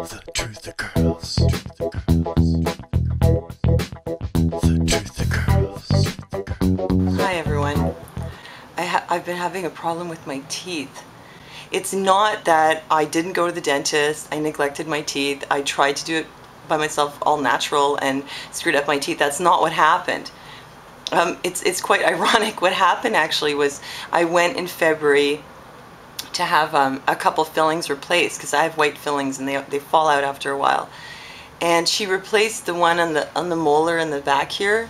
The truth occurs. The truth occurs. Hi everyone. I've been having a problem with my teeth. It's not that I didn't go to the dentist, I neglected my teeth, I tried to do it by myself all natural and screwed up my teeth. That's not what happened. It's quite ironic. What happened actually was I went in February to have a couple fillings replaced because I have white fillings and they fall out after a while. And she replaced the one on the molar in the back here,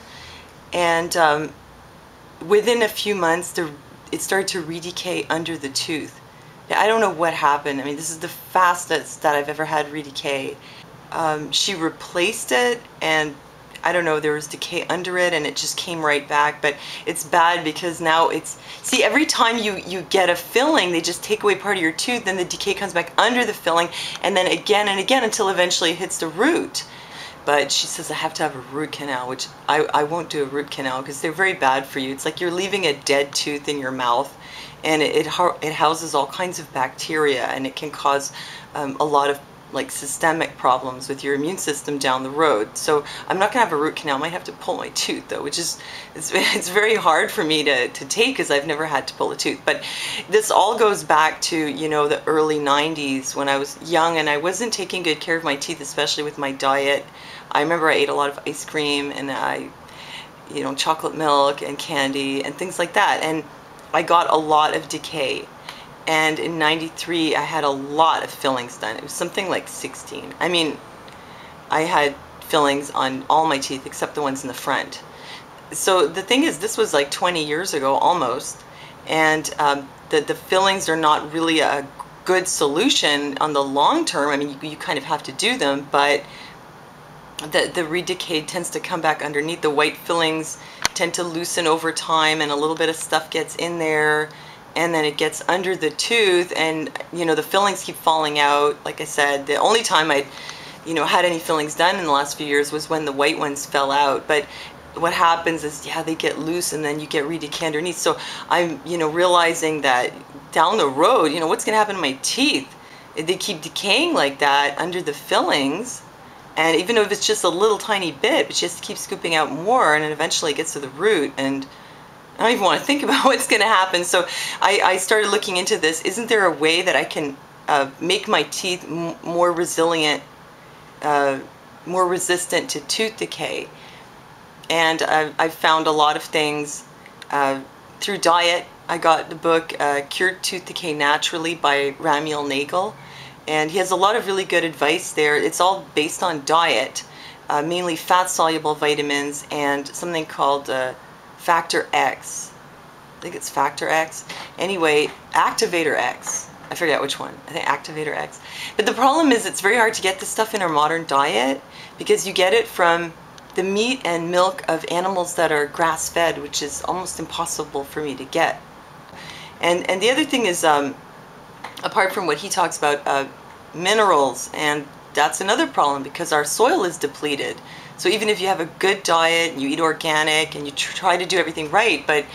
and within a few months it started to re-decay under the tooth. Now, I don't know what happened. I mean, this is the fastest that I've ever had re-decay. She replaced it, and I don't know, there was decay under it and it just came right back. But it's bad because now see, every time you get a filling, they just take away part of your tooth, then the decay comes back under the filling, and then again and again until eventually it hits the root. But she says I have to have a root canal, which I won't do a root canal because they're very bad for you. It's like you're leaving a dead tooth in your mouth, and it houses all kinds of bacteria, and it can cause a lot of like systemic problems with your immune system down the road. So I'm not gonna have a root canal. I might have to pull my tooth though, which is it's very hard for me to take because I've never had to pull a tooth. But this all goes back to, you know, the early 90s when I was young and I wasn't taking good care of my teeth, especially with my diet. I remember I ate a lot of ice cream and chocolate milk and candy and things like that, and I got a lot of decay. And in '93 I had a lot of fillings done. It was something like 16. I mean, I had fillings on all my teeth except the ones in the front. So the thing is, this was like 20 years ago almost, and the fillings are not really a good solution on the long term. I mean, you kind of have to do them, but the re-decay tends to come back underneath. The white fillings tend to loosen over time, and a little bit of stuff gets in there, and then it gets under the tooth, and the fillings keep falling out. Like I said, the only time I had any fillings done in the last few years was when the white ones fell out. But what happens is, yeah, they get loose and then you get re-decay underneath. So I'm realizing that down the road, what's gonna happen to my teeth? They keep decaying like that under the fillings, and even if it's just a little tiny bit, it just keeps scooping out more, and it eventually gets to the root, and I don't even want to think about what's going to happen. So I started looking into this. Isn't there a way that I can make my teeth more resilient, more resistant to tooth decay? And I've found a lot of things through diet. I got the book Cured Tooth Decay Naturally by Ramiel Nagel, and he has a lot of really good advice there. It's all based on diet, mainly fat-soluble vitamins and something called Factor X. I think it's Factor X. Anyway, Activator X. I forget which one. I think Activator X. But the problem is it's very hard to get this stuff in our modern diet because you get it from the meat and milk of animals that are grass-fed, which is almost impossible for me to get. And the other thing is, apart from what he talks about, minerals, and that's another problem because our soil is depleted. So even if you have a good diet and you eat organic and you try to do everything right, but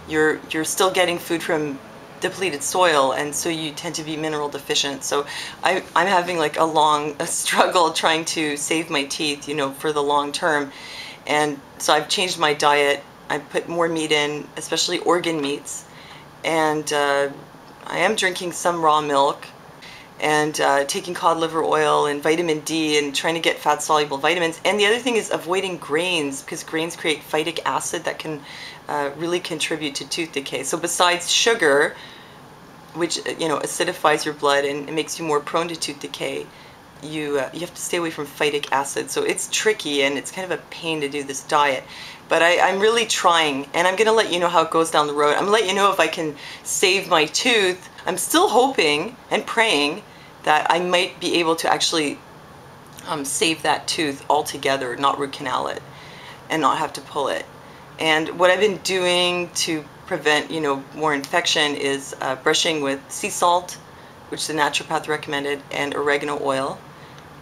you're still getting food from depleted soil, and so you tend to be mineral deficient. So I'm having like a struggle trying to save my teeth, for the long term. And so I've changed my diet. I put more meat in, especially organ meats, and I am drinking some raw milk, and taking cod liver oil and vitamin D and trying to get fat-soluble vitamins. And the other thing is avoiding grains, because grains create phytic acid that can really contribute to tooth decay. So besides sugar, which acidifies your blood and it makes you more prone to tooth decay, you have to stay away from phytic acid. So it's tricky and it's kind of a pain to do this diet. But I'm really trying, and I'm going to let you know how it goes down the road. I'm going to let you know if I can save my tooth. I'm still hoping and praying that I might be able to actually save that tooth altogether, not root canal it, and not have to pull it. And what I've been doing to prevent, more infection is brushing with sea salt, which the naturopath recommended, and oregano oil,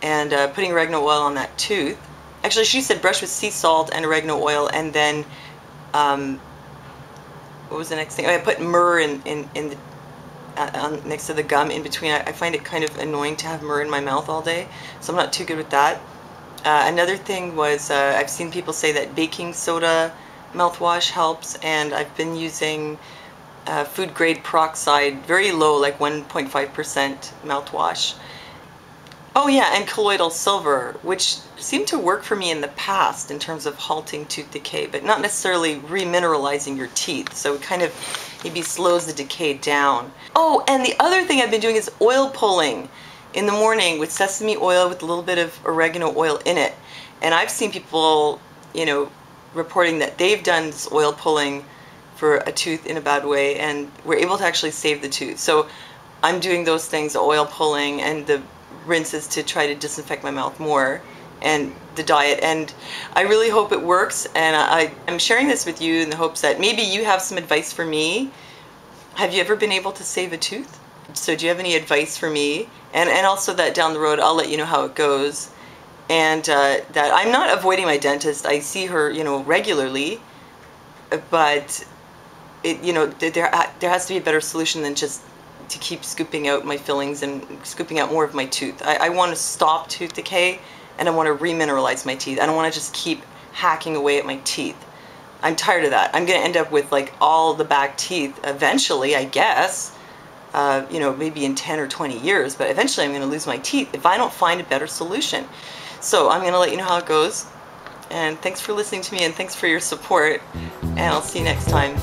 and putting oregano oil on that tooth. Actually, she said brush with sea salt and oregano oil, and then what was the next thing? Oh, I put myrrh in next to the gum in between. I find it kind of annoying to have myrrh in my mouth all day, so I'm not too good with that. Another thing was I've seen people say that baking soda mouthwash helps, and I've been using food grade peroxide, very low, like 1.5% mouthwash. Oh yeah, and colloidal silver, which seemed to work for me in the past in terms of halting tooth decay, but not necessarily remineralizing your teeth. So it kind of maybe slows the decay down. Oh, and the other thing I've been doing is oil pulling in the morning with sesame oil with a little bit of oregano oil in it. And I've seen people, you know, reporting that they've done this oil pulling for a tooth in a bad way and were able to actually save the tooth. So I'm doing those things, oil pulling and the rinses to try to disinfect my mouth more, and the diet, and I really hope it works. And I'm sharing this with you in the hopes that maybe you have some advice for me. Have you ever been able to save a tooth? So do you have any advice for me? And also that down the road I'll let you know how it goes, and that I'm not avoiding my dentist. I see her, you know, regularly, but it, you know, there has to be a better solution than just to keep scooping out my fillings and scooping out more of my tooth. I want to stop tooth decay, and I want to remineralize my teeth. I don't want to just keep hacking away at my teeth. I'm tired of that. I'm going to end up with like all the back teeth eventually, I guess. You know, maybe in 10 or 20 years, but eventually I'm going to lose my teeth if I don't find a better solution. So I'm going to let you know how it goes. And thanks for listening to me, and thanks for your support. And I'll see you next time.